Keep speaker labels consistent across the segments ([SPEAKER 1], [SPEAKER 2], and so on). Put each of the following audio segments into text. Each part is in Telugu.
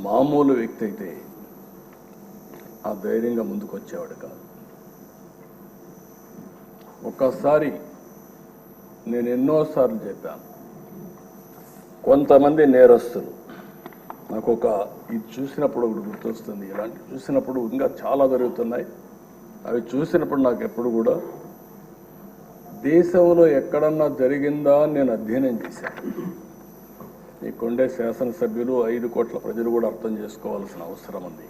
[SPEAKER 1] మామూలు వ్యక్తి అయితే ఆ ధైర్యంగా ముందుకు వచ్చేవాడు కాదు. ఒక్కసారి నేను ఎన్నోసార్లు చెప్పాను, కొంతమంది నేరస్తులు నాకు ఇది చూసినప్పుడు ఒకటి గుర్తొస్తుంది. ఇలాంటి చూసినప్పుడు ఇంకా చాలా జరుగుతున్నాయి. అవి చూసినప్పుడు నాకు ఎప్పుడు కూడా దేశంలో ఎక్కడన్నా జరిగిందా అని నేను అధ్యయనం చేశాను. ఈ కొండే శాసనసభ్యులు 5 కోట్ల ప్రజలు కూడా అర్థం చేసుకోవాల్సిన అవసరం ఉంది.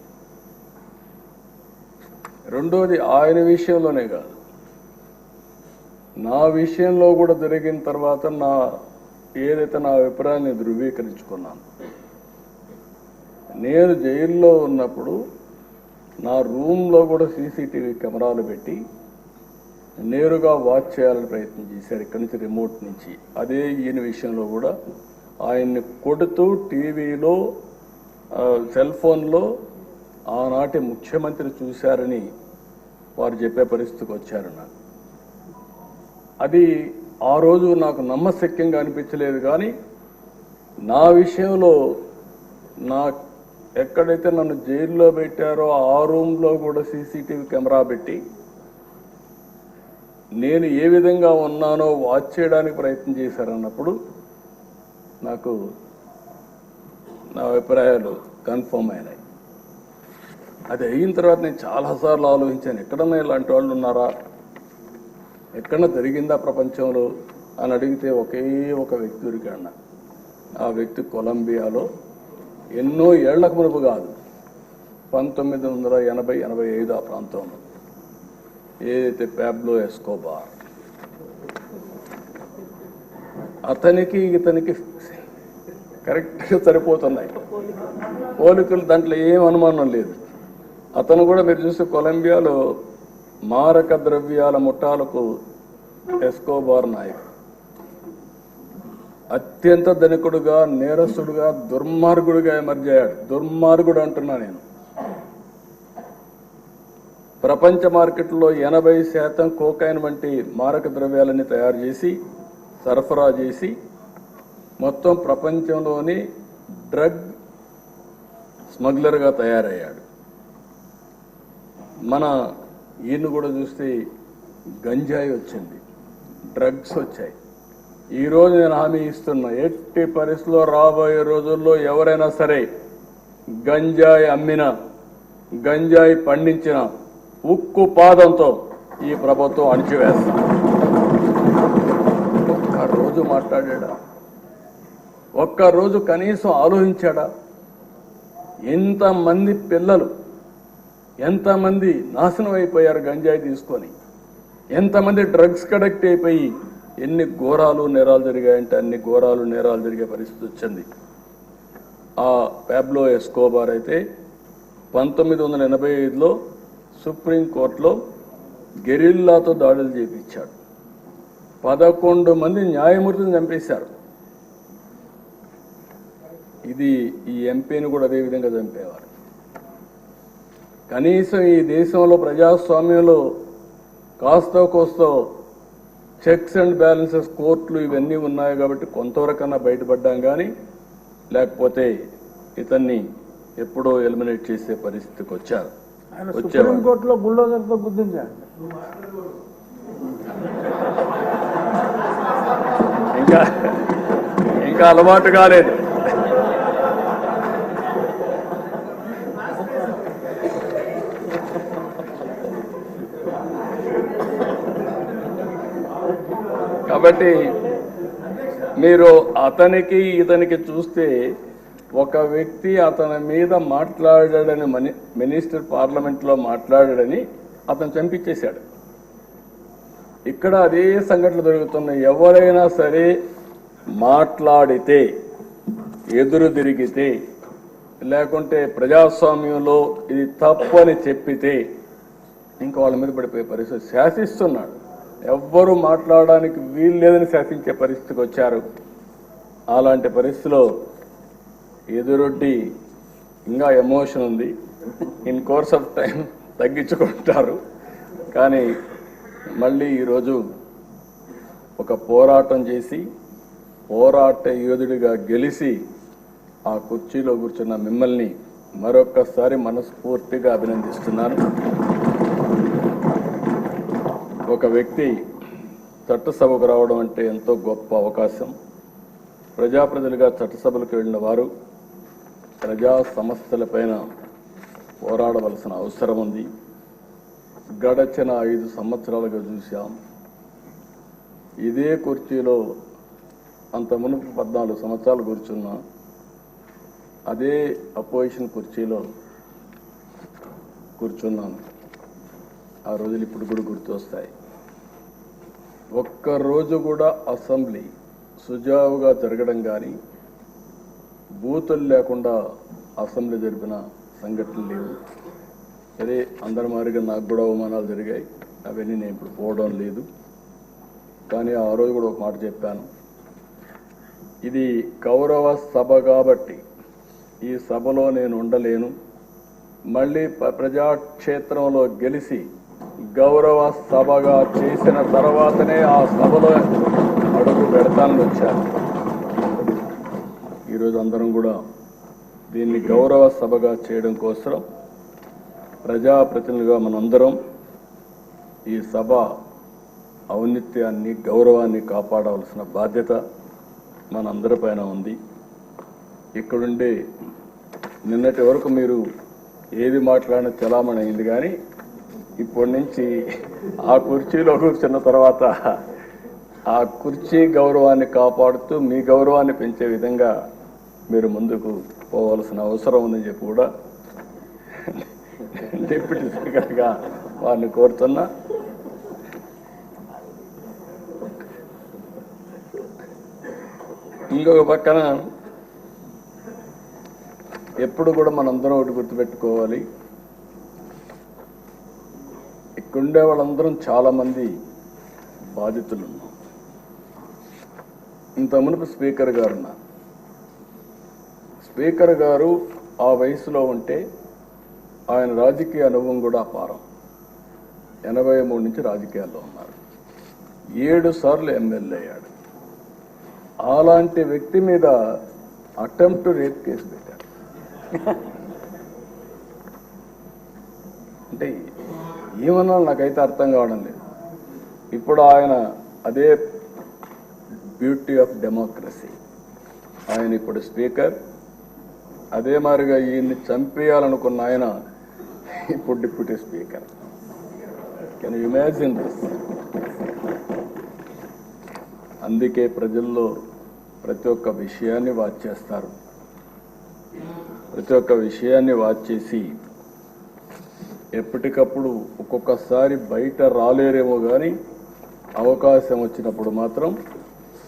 [SPEAKER 1] రెండోది, ఆయన విషయంలోనే కాదు, నా విషయంలో కూడా జరిగిన తర్వాత ఏదైతే నా అభిప్రాయాన్ని ధృవీకరించుకున్నాను. నేను జైల్లో ఉన్నప్పుడు నా రూమ్లో కూడా సీసీటీవీ కెమెరాలు పెట్టి నేరుగా వాచ్ చేయాలని ప్రయత్నం చేశారు ఇక్కడి నుంచి, రిమోట్ నుంచి. అదే ఈయన విషయంలో కూడా ఆయన్ని కొడుతూ టీవీలో సెల్ ఫోన్లో ఆనాటి ముఖ్యమంత్రి చూశారని వారు చెప్పే పరిస్థితికి వచ్చారు. నాకు అది ఆ రోజు నాకు నమ్మశక్యంగా అనిపించలేదు. కానీ నా విషయంలో ఎక్కడైతే నన్ను జైల్లో పెట్టారో ఆ రూమ్లో కూడా సీసీటీవీ కెమెరా పెట్టి నేను ఏ విధంగా ఉన్నానో వాచ్ చేయడానికి ప్రయత్నం చేశారన్నప్పుడు నాకు నా అభిప్రాయాలు కన్ఫర్మ్ అయినాయి. అది అయిన తర్వాత నేను చాలాసార్లు ఆలోచించాను, ఎక్కడన్నా ఇలాంటి వాళ్ళు ఉన్నారా, ఎక్కడన్నా జరిగిందా ప్రపంచంలో అని అడిగితే ఒకే ఒక వ్యక్తి దొరికాడు. ఆ వ్యక్తి కొలంబియాలో ఎన్నో ఏళ్లకు మునుపు కాదు, 1980-85 ఆ ప్రాంతంలో ఏదైతే పాబ్లో ఎస్కోబార్, అతనికి ఇతనికి కరెక్ట్గా సరిపోతున్నాయి పోలికలు, దాంట్లో ఏం అనుమానం లేదు. అతను కూడా మీరు చూస్తే కొలంబియాలో మారక ద్రవ్యాల ముఠాలకు ఎస్కోబార్ నాయకుడు. అత్యంత ధనికుడుగా, నేరస్తుడుగా, దుర్మార్గుడుగా ఎమర్జ్ అయ్యాడు. దుర్మార్గుడు అంటున్నా నేను. ప్రపంచ మార్కెట్లో 80% కోకైన్ వంటి మారక ద్రవ్యాలని తయారు చేసి సరఫరా చేసి మొత్తం ప్రపంచంలోని డ్రగ్ స్మగ్లర్గా తయారయ్యాడు. మన ఈయన కూడా చూస్తే గంజాయి వచ్చింది, డ్రగ్స్ వచ్చాయి. ఈరోజు నేను హామీ ఇస్తున్నా, ఎట్టి పరిస్థితుల్లో రాబోయే రోజుల్లో ఎవరైనా సరే గంజాయి అమ్మినా, గంజాయి పండించిన ఉక్కు పాదంతో ఈ ప్రభుత్వం అణిచివేస్తుంది. ఒక్కరోజు మాట్లాడా? ఒక్కరోజు కనీసం ఆలోచించాడా? ఎంతమంది పిల్లలు, ఎంతమంది నాశనం అయిపోయారు గంజాయి తీసుకొని, ఎంతమంది డ్రగ్స్ కడెక్ట్ అయిపోయి ఎన్ని ఘోరాలు నేరాలు జరిగాయంటే అన్ని ఘోరాలు నేరాలు జరిగే పరిస్థితి వచ్చింది. ఆ పాబ్లో ఎస్కోబార్ అయితే 1985లో సుప్రీంకోర్టులో గెరిల్లాతో దాడులు చేయించాడు. 11 మంది న్యాయమూర్తిని చంపేశారు. ఈ ఎంపీని కూడా అదే విధంగా చంపేవారు. కనీసం ఈ దేశంలో ప్రజాస్వామ్యంలో కాస్తో కోస్తో చెక్స్ అండ్ బ్యాలెన్సెస్, కోర్టులు ఇవన్నీ ఉన్నాయి కాబట్టి కొంతవరకన్నా బయటపడ్డాం. కానీ లేకపోతే ఇతన్ని ఎప్పుడో ఎలిమినేట్ చేసే పరిస్థితికి వచ్చారు.
[SPEAKER 2] సుప్రీంకోర్టులో బుల్డోజర్తో గుర్తించారు.
[SPEAKER 1] ఇంకా అలవాటు కాలేదు. కాబట్టి మీరు అతనికి ఇతనికి చూస్తే ఒక వ్యక్తి అతని మీద మాట్లాడాడని, మినిస్టర్ పార్లమెంట్లో మాట్లాడాడని అతను చంపించేశాడు. ఇక్కడ అదే సంఘటనలు జరుగుతున్నాయి. ఎవరైనా సరే మాట్లాడితే, ఎదురు తిరిగితే, లేకుంటే ప్రజాస్వామ్యంలో ఇది తప్పు అని చెప్పితే ఇంకా వాళ్ళ మీద పడిపోయే పరిస్థితి. శాసిస్తున్నాడు, ఎవ్వరూ మాట్లాడడానికి వీలు లేదని శాసించే పరిస్థితికి వచ్చారు. అలాంటి పరిస్థితిలో ఎదురొడ్డి ఇంకా ఎమోషన్ ఉంది. ఇన్ కోర్స్ ఆఫ్ టైం తగ్గించుకుంటారు. కానీ మళ్ళీ ఈరోజు ఒక పోరాటం చేసి, పోరాట యోధుడిగా గెలిచి ఆ కుర్చీలో కూర్చున్న మిమ్మల్ని మరొక్కసారి మనస్ఫూర్తిగా అభినందిస్తున్నాను. ఒక వ్యక్తి చట్టసభకు రావడం అంటే ఎంతో గొప్ప అవకాశం. ప్రజాప్రతినిధులుగా చట్టసభలకు వెళ్ళిన వారు ప్రజా సమస్యలపైన పోరాడవలసిన అవసరం ఉంది. గడచిన 5 సంవత్సరాలుగా చూశాం. ఇదే కుర్చీలో అంత మునుపు 14 సంవత్సరాలు కూర్చున్నా అదే అపోజిషన్ కుర్చీలో కూర్చున్నాను. ఆ రోజులు ఇప్పుడు కూడా గుర్తొస్తాయి. ఒక్కరోజు కూడా అసెంబ్లీ సుజావుగా జరగడం కానీ, బూతులు లేకుండా అసెంబ్లీ జరిపిన సంఘటనలు లేవు. సరే, అందరి మాదిరిగా నాకు కూడా అవమానాలు జరిగాయి. అవన్నీ నేను ఇప్పుడు పోవడం లేదు. కానీ ఆ రోజు కూడా ఒక మాట చెప్పాను. ఇది గౌరవ సభ కాబట్టి ఈ సభలో నేను ఉండలేను. మళ్ళీ ప్రజాక్షేత్రంలో గెలిచి గౌరవ సభగా చేసిన తర్వాతనే ఆ సభలో అడుగు పెడతానని వచ్చాను. ఈరోజు అందరం కూడా దీన్ని గౌరవ సభగా చేయడం కోసం ప్రజాప్రతినిధులుగా మనందరం ఈ సభ ఔన్నత్యాన్ని, గౌరవాన్ని కాపాడవలసిన బాధ్యత మనందరిపైన ఉంది. ఇక్కడుండే నిన్నటి వరకు మీరు ఏది మాట్లాడిన చలామణి అయింది. కానీ ఇప్పటి నుంచి ఆ కుర్చీలో కూర్చున్న తర్వాత ఆ కుర్చీ గౌరవాన్ని కాపాడుతూ మీ గౌరవాన్ని పెంచే విధంగా మీరు ముందుకు పోవాల్సిన అవసరం ఉందని చెప్పి కూడా డిప్యూటీ స్పీకర్గా వారిని కోరుతున్నా. ఇంకొక పక్కన ఎప్పుడు కూడా మనందరం ఒకటి గుర్తుపెట్టుకోవాలి. ఇక్కడుండే వాళ్ళందరం చాలామంది బాధితులు ఉన్నాం. ఇంత మునుపు స్పీకర్ గారు ఉన్నారు. స్పీకర్ గారు ఆ వయసులో ఉంటే ఆయన రాజకీయ అనుభవం కూడా అపారం. 83 నుంచి రాజకీయాల్లో ఉన్నారు. 7 సార్లు ఎమ్మెల్యే అయ్యాడు. అలాంటి వ్యక్తి మీద అటెంప్ట్ రేప్ కేసు పెట్టారు. అంటే ఏమన్నా నాకైతే అర్థం కావడం లేదు. ఇప్పుడు ఆయన అదే బ్యూటీ ఆఫ్ డెమోక్రసీ. ఆయన ఇప్పుడు స్పీకర్. అదే మాదిరిగా ఈయన్ని చంపేయాలనుకున్న ఆయన ఇప్పుడు deputy speaker. Can you imagine this? అందుకే ప్రజల్లో ప్రతి ఒక్క విషయాన్ని వాచ్ చేస్తారు. ప్రతి ఒక్క విషయాన్ని వాచ్ చేసి ఎప్పటికప్పుడు ఒక్కొక్కసారి బయట రాలేరేమో కానీ అవకాశం వచ్చినప్పుడు మాత్రం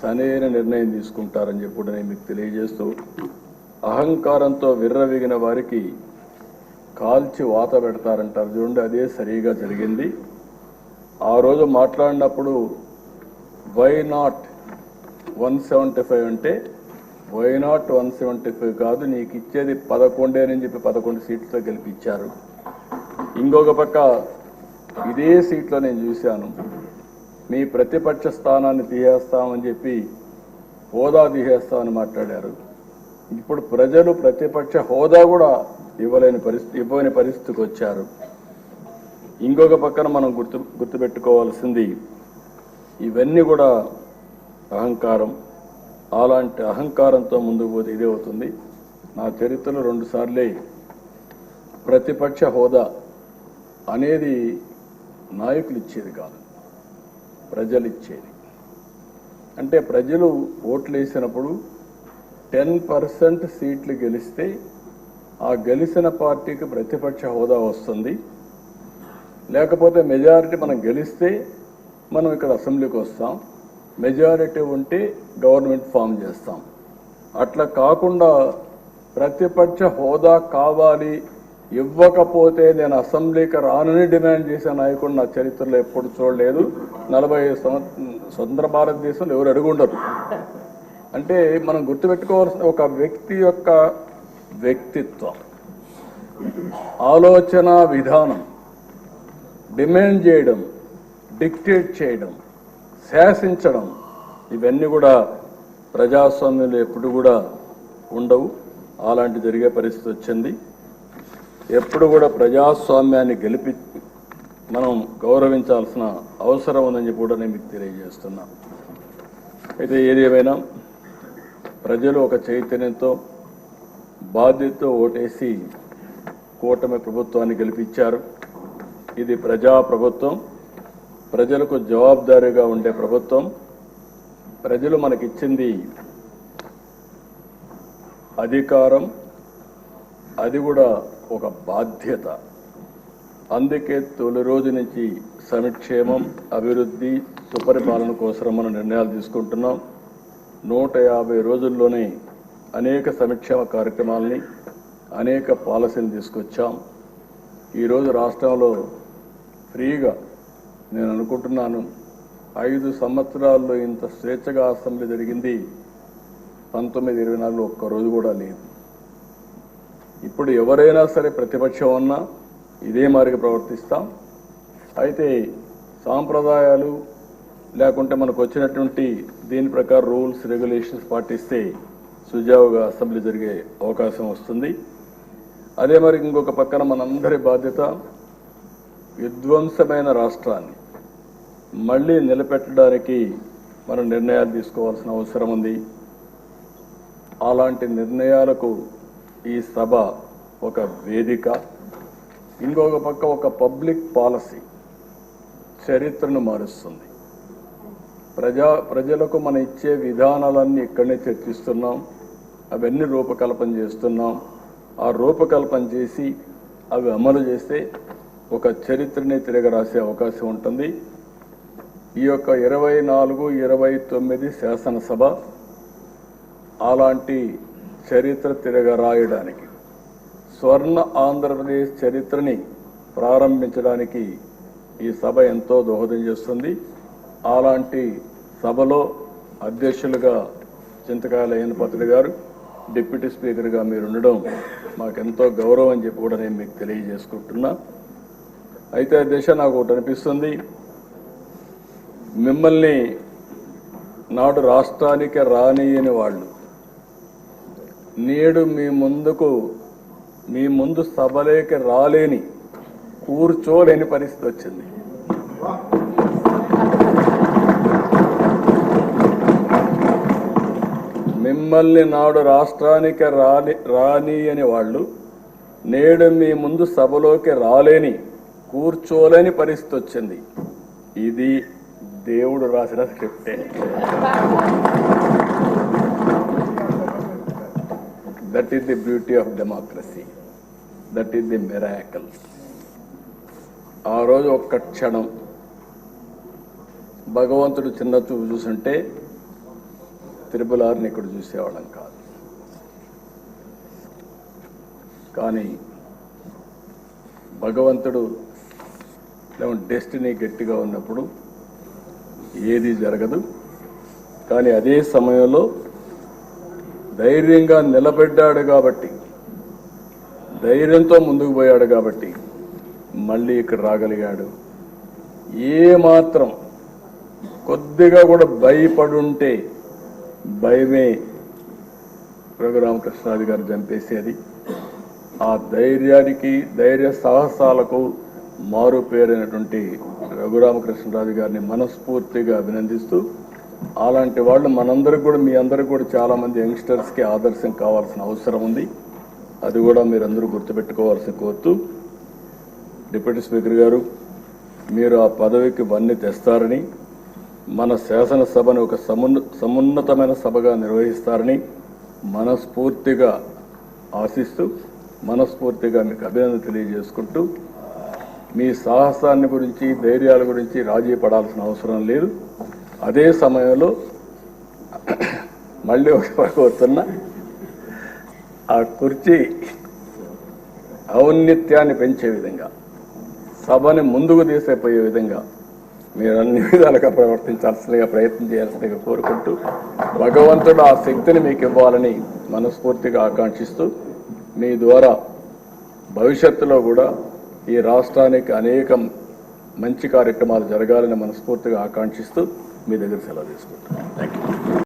[SPEAKER 1] సరైన నిర్ణయం తీసుకుంటారని చెప్పి నేను మీకు తెలియజేస్తూ, అహంకారంతో విర్రవీగిన వారికి కాల్చి వాత పెడతారంటారు చూడండి, అదే సరిగా జరిగింది. ఆ రోజు మాట్లాడినప్పుడు వై నాట్ 175 అంటే వై నాట్ 175 కాదు, నీకు ఇచ్చేది 11 అని చెప్పి 11 సీట్లతో గెలిపించారు. ఇంకొక పక్క ఇదే సీట్లో నేను చూశాను, మీ ప్రతిపక్ష స్థానాన్ని తీసేస్తామని చెప్పి హోదా తీసేస్తామని మాట్లాడారు. ఇప్పుడు ప్రజలు ప్రతిపక్ష హోదా కూడా ఇవ్వని పరిస్థితికి వచ్చారు. ఇంకొక పక్కన మనం గుర్తుపెట్టుకోవాల్సింది, ఇవన్నీ కూడా అహంకారం. అలాంటి అహంకారంతో ముందుకు పోతే ఇదే అవుతుంది. నా చరిత్రలో 2 సార్లే ప్రతిపక్ష హోదా అనేది నాయకులు ఇచ్చేది కాదు, ప్రజలు ఇచ్చేది. అంటే ప్రజలు ఓట్లు వేసినప్పుడు 10% సీట్లు గెలిస్తే ఆ గెలిచిన పార్టీకి ప్రతిపక్ష హోదా వస్తుంది. లేకపోతే మెజారిటీ మనం గెలిస్తే మనం ఇక్కడ అసెంబ్లీకి వస్తాం, మెజారిటీ ఉంటే గవర్నమెంట్ ఫామ్ చేస్తాం. అట్లా కాకుండా ప్రతిపక్ష హోదా కావాలి, ఇవ్వకపోతే నేను అసెంబ్లీకి రానని డిమాండ్ చేసే నాయకుడు నా చరిత్రలో ఎప్పుడు చూడలేదు. 45 స్వతంత్ర భారతదేశంలో ఎవరు అడుగుండరు. అంటే మనం గుర్తుపెట్టుకోవాల్సిన ఒక వ్యక్తి యొక్క వ్యక్తిత్వం, ఆలోచన విధానం, డిమాండ్ చేయడం, డిక్టేట్ చేయడం, శాసించడం, ఇవన్నీ కూడా ప్రజాస్వామ్యంలో ఎప్పుడు కూడా ఉండవు. అలాంటి జరిగే పరిస్థితి వచ్చింది. ఎప్పుడు కూడా ప్రజాస్వామ్యాన్ని గెలిపి మనం గౌరవించాల్సిన అవసరం ఉందని చెప్పి కూడా నేను మీకు తెలియజేస్తున్నా. అయితే ఏది ఏమైనా ప్రజలు ఒక చైతన్యంతో బాధ్యతతో ఓటేసి కూటమి ప్రభుత్వాన్ని గెలిపించారు. ఇది ప్రజా ప్రభుత్వం, ప్రజలకు జవాబుదారీగా ఉండే ప్రభుత్వం. ప్రజలు మనకిచ్చింది అధికారం, అది కూడా ఒక బాధ్యత. అందుకే తొలి రోజు నుంచి సంక్షేమం, అభివృద్ధి, సుపరిపాలన కోసం మనం నిర్ణయాలు తీసుకుంటున్నాం. 150 రోజుల్లోనే అనేక సంక్షేమ కార్యక్రమాలని, అనేక పాలసీని తీసుకొచ్చాం. ఈరోజు రాష్ట్రంలో ఫ్రీగా నేను అనుకుంటున్నాను 5 సంవత్సరాల్లో ఇంత స్వేచ్ఛగా అసెంబ్లీ జరిగింది 1924 ఒక్కరోజు కూడా లేదు. ఇప్పుడు ఎవరైనా సరే ప్రతిపక్షం ఉన్నా ఇదే మాదిరిగా ప్రవర్తిస్తాం. అయితే సాంప్రదాయాలు లేకుంటే మనకు వచ్చినటువంటి దీని ప్రకారం రూల్స్ రెగ్యులేషన్స్ పాటిస్తే సుజావుగా అసెంబ్లీ జరిగే అవకాశం వస్తుంది. అదే మరి ఇంకొక పక్కన మనందరి బాధ్యత విధ్వంసమైన రాష్ట్రాన్ని మళ్ళీ నిలబెట్టడానికి మనం నిర్ణయాలు తీసుకోవాల్సిన అవసరం ఉంది. అలాంటి నిర్ణయాలకు ఈ సభ ఒక వేదిక. ఇంకొక పక్క ఒక పబ్లిక్ పాలసీ చరిత్రను మారుస్తుంది. ప్రజలకు మనం ఇచ్చే విధానాలన్నీ ఇక్కడనే చర్చిస్తున్నాం, అవన్నీ రూపకల్పన చేస్తున్నాం. ఆ రూపకల్పన చేసి అవి అమలు చేస్తే ఒక చరిత్రని తిరగరాసే అవకాశం ఉంటుంది. ఈ యొక్క 24, 29 శాసనసభ అలాంటి చరిత్ర తిరగరాయడానికి, స్వర్ణ ఆంధ్రప్రదేశ్ చరిత్రని ప్రారంభించడానికి ఈ సభ ఎంతో దోహదం చేస్తుంది. అలాంటి సభలో అధ్యక్షులుగా చింతకాయల అయ్యన్నపాత్రుడు గారు, డిప్యూటీ స్పీకర్గా మీరు ఉండడం మాకెంతో గౌరవం అని చెప్పి కూడా నేను మీకు తెలియజేసుకుంటున్నా. అయితే అధ్యక్ష, నాకు ఒకటి అనిపిస్తుంది, మిమ్మల్ని నాడు రాష్ట్రానికి రానియని వాళ్ళు నేడు మీ ముందు సభలోకి రాలేని, కూర్చోలేని పరిస్థితి వచ్చింది. మిమ్మల్ని నాడు రాష్ట్రానికి రానియని వాళ్ళు నేడు మీ ముందు సభలోకి రాలేని, కూర్చోలేని పరిస్థితి వచ్చింది. ఇది దేవుడు రాసిన స్క్రిప్టే. That is the beauty of democracy, that is the miracle. ఆ రోజు ఒక్క క్షణం భగవంతుడు చిన్న చూపు చూసుంటే త్రిపులార్ని ఇక్కడ చూసేవాళ్ళం కాదు. కానీ భగవంతుడు డెస్టినీ గట్టిగా ఉన్నప్పుడు ఏది జరగదు. కానీ అదే సమయంలో ధైర్యంగా నిలబడ్డాడు కాబట్టి, ధైర్యంతో ముందుకు పోయాడు కాబట్టి మళ్ళీ ఇక్కడ రాగలిగాడు. ఏమాత్రం కొద్దిగా కూడా భయపడుంటే భయమే రఘురామకృష్ణరాజు గారు చంపేసేది. ఆ ధైర్యానికి, ధైర్య సాహసాలకు మారు పేరైనటువంటి రఘురామకృష్ణరాజు గారిని మనస్ఫూర్తిగా అభినందిస్తూ, అలాంటి వాళ్ళు మనందరికి కూడా, మీ అందరికి కూడా చాలా మంది యంగ్స్టర్స్కి ఆదర్శం కావాల్సిన అవసరం ఉంది. అది కూడా మీరందరూ గుర్తుపెట్టుకోవాల్సిన కోరుతూ, డిప్యూటీ స్పీకర్ గారు, మీరు ఆ పదవికి వన్నీ తెస్తారని, మన శాసనసభను ఒక సమున్నతమైన సభగా నిర్వహిస్తారని మనస్ఫూర్తిగా ఆశిస్తూ, మనస్ఫూర్తిగా మీకు అభినందన తెలియజేసుకుంటూ, మీ సాహసాన్ని గురించి, ధైర్యాల గురించి రాజీ పడాల్సిన అవసరం లేదు. అదే సమయంలో మళ్ళీ కోరుతున్నా, ఆ కుర్చీ ఔన్నత్యాన్ని పెంచే విధంగా, సభని ముందుకు తీసుకుపోయే విధంగా మీరు అన్ని విధాలుగా ప్రవర్తించాల్సిందిగా, ప్రయత్నం చేయాల్సిందిగా కోరుకుంటూ, భగవంతుడు ఆ శక్తిని మీకు ఇవ్వాలని మనస్ఫూర్తిగా ఆకాంక్షిస్తూ, మీ ద్వారా భవిష్యత్తులో కూడా ఈ రాష్ట్రానికి అనేక మంచి కార్యక్రమాలు జరగాలని మనస్ఫూర్తిగా ఆకాంక్షిస్తూ మీ దగ్గర సెలవు తీసుకుంటాను. Thank you.